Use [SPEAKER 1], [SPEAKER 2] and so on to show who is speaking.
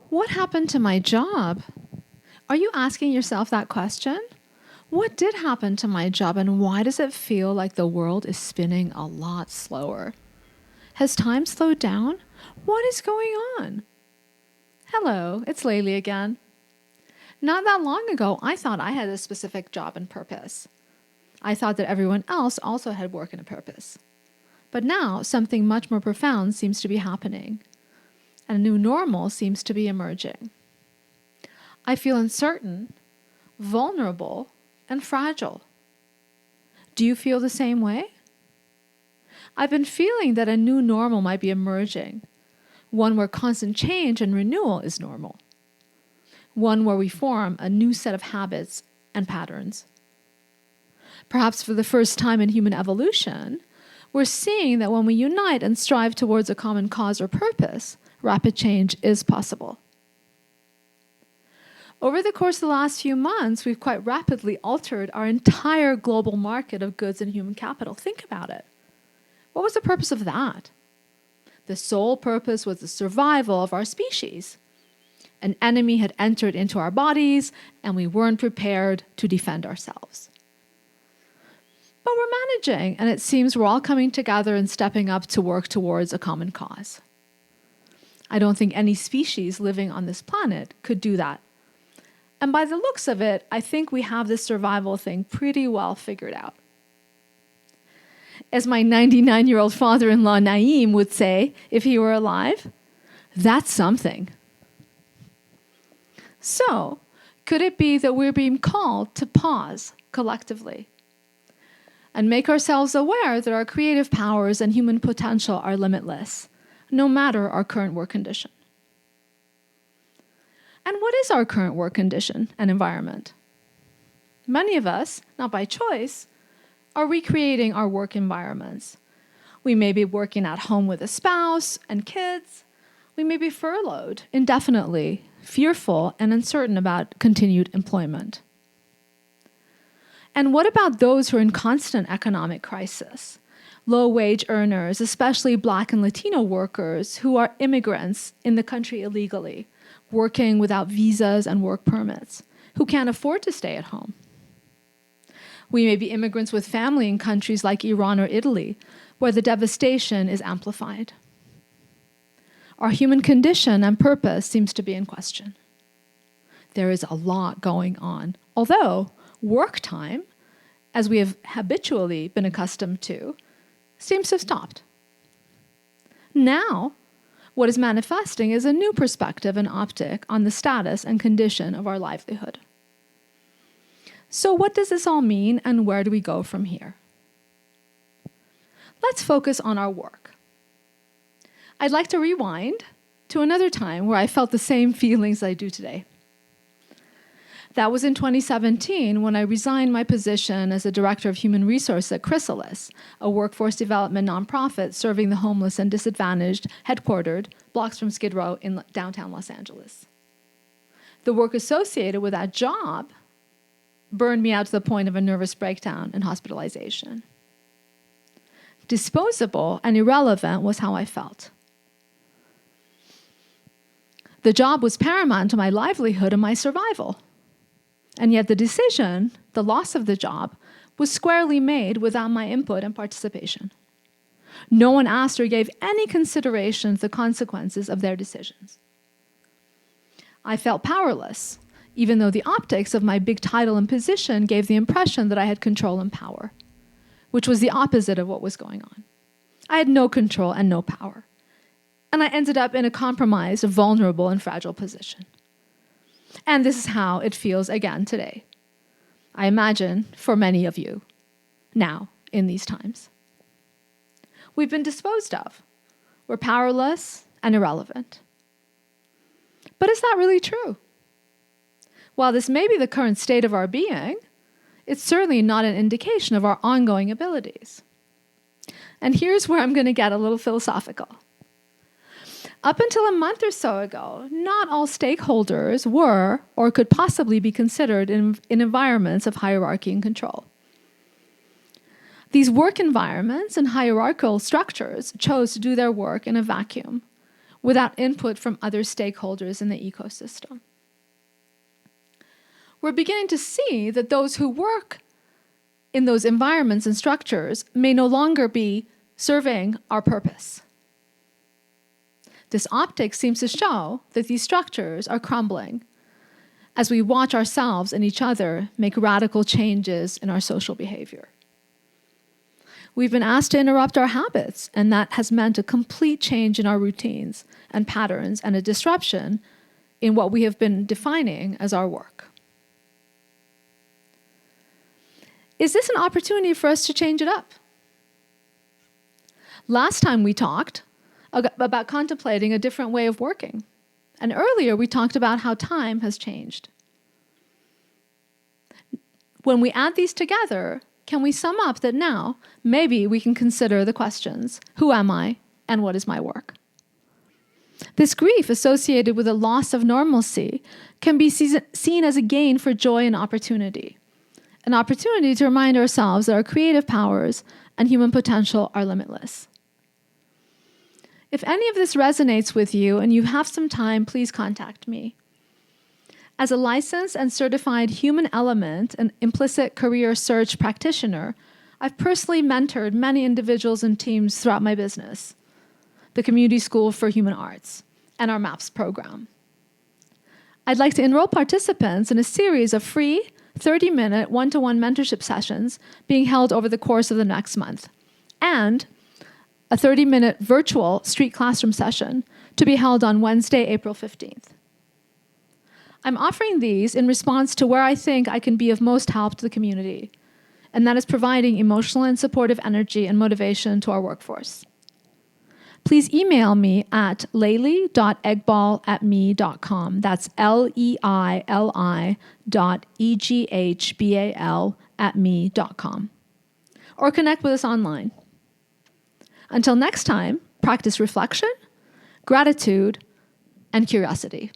[SPEAKER 1] What happened to my job? Are you asking yourself that question? What did happen to my job, and why does it feel like the world is spinning a lot slower? Has time slowed down? What is going on? Hello, it's Laylee again. Not that long ago, I thought I had a specific job and purpose. I thought that everyone else also had work and a purpose. But now, something much more profound seems to be happening. And a new normal seems to be emerging. I feel uncertain, vulnerable, and fragile. Do you feel the same way? I've been feeling that a new normal might be emerging, one where constant change and renewal is normal, one where we form a new set of habits and patterns. Perhaps for the first time in human evolution, we're seeing that when we unite and strive towards a common cause or purpose, rapid change is possible. Over the course of the last few months, we've quite rapidly altered our entire global market of goods and human capital. Think about it. What was the purpose of that? The sole purpose was the survival of our species. An enemy had entered into our bodies, and we weren't prepared to defend ourselves. But we're managing, and it seems we're all coming together and stepping up to work towards a common cause. I don't think any species living on this planet could do that. And by the looks of it, I think we have this survival thing pretty well figured out. As my 99-year-old father-in-law Naeem would say, if he were alive, that's something. So, could it be that we're being called to pause collectively and make ourselves aware that our creative powers and human potential are limitless, no matter our current work condition? And what is our current work condition and environment? Many of us, not by choice, are recreating our work environments. We may be working at home with a spouse and kids. We may be furloughed indefinitely, fearful and uncertain about continued employment. And what about those who are in constant economic crisis? Low-wage earners, especially Black and Latino workers who are immigrants in the country illegally, working without visas and work permits, who can't afford to stay at home. We may be immigrants with family in countries like Iran or Italy, where the devastation is amplified. Our human condition and purpose seems to be in question. There is a lot going on, although work time, as we have habitually been accustomed to, seems to have stopped. Now, what is manifesting is a new perspective and optic on the status and condition of our livelihood. So what does this all mean, and where do we go from here? Let's focus on our work. I'd like to rewind to another time where I felt the same feelings I do today. That was in 2017 when I resigned my position as the Director of Human Resources at Chrysalis, a workforce development nonprofit serving the homeless and disadvantaged, headquartered blocks from Skid Row in downtown Los Angeles. The work associated with that job burned me out to the point of a nervous breakdown and hospitalization. Disposable and irrelevant was how I felt. The job was paramount to my livelihood and my survival. And yet the decision, the loss of the job, was squarely made without my input and participation. No one asked or gave any consideration to the consequences of their decisions. I felt powerless, even though the optics of my big title and position gave the impression that I had control and power, which was the opposite of what was going on. I had no control and no power. And I ended up in a compromised, vulnerable, and fragile position. And this is how it feels again today. I imagine for many of you now in these times. We've been disposed of. We're powerless and irrelevant. But is that really true? While this may be the current state of our being, it's certainly not an indication of our ongoing abilities. And here's where I'm going to get a little philosophical. Up until a month or so ago, not all stakeholders were or could possibly be considered in environments of hierarchy and control. These work environments and hierarchical structures chose to do their work in a vacuum, without input from other stakeholders in the ecosystem. We're beginning to see that those who work in those environments and structures may no longer be serving our purpose. This optic seems to show that these structures are crumbling as we watch ourselves and each other make radical changes in our social behavior. We've been asked to interrupt our habits, and that has meant a complete change in our routines and patterns and a disruption in what we have been defining as our work. Is this an opportunity for us to change it up? Last time we talked about contemplating a different way of working. And earlier we talked about how time has changed. When we add these together, can we sum up that now maybe we can consider the questions, who am I and what is my work? This grief associated with a loss of normalcy can be seen as a gain for joy and opportunity. An opportunity to remind ourselves that our creative powers and human potential are limitless. If any of this resonates with you and you have some time, please contact me. As a licensed and certified human element and implicit career search practitioner, I've personally mentored many individuals and teams throughout my business, the Community School for Human Arts, and our MAPS program. I'd like to enroll participants in a series of free 30-minute one-to-one mentorship sessions being held over the course of the next month, and a 30-minute virtual street classroom session to be held on Wednesday, April 15th. I'm offering these in response to where I think I can be of most help to the community, and that is providing emotional and supportive energy and motivation to our workforce. Please email me at leili.egbal@me.com. That's leili.eghbal@me.com. Or connect with us online. Until next time, practice reflection, gratitude, and curiosity.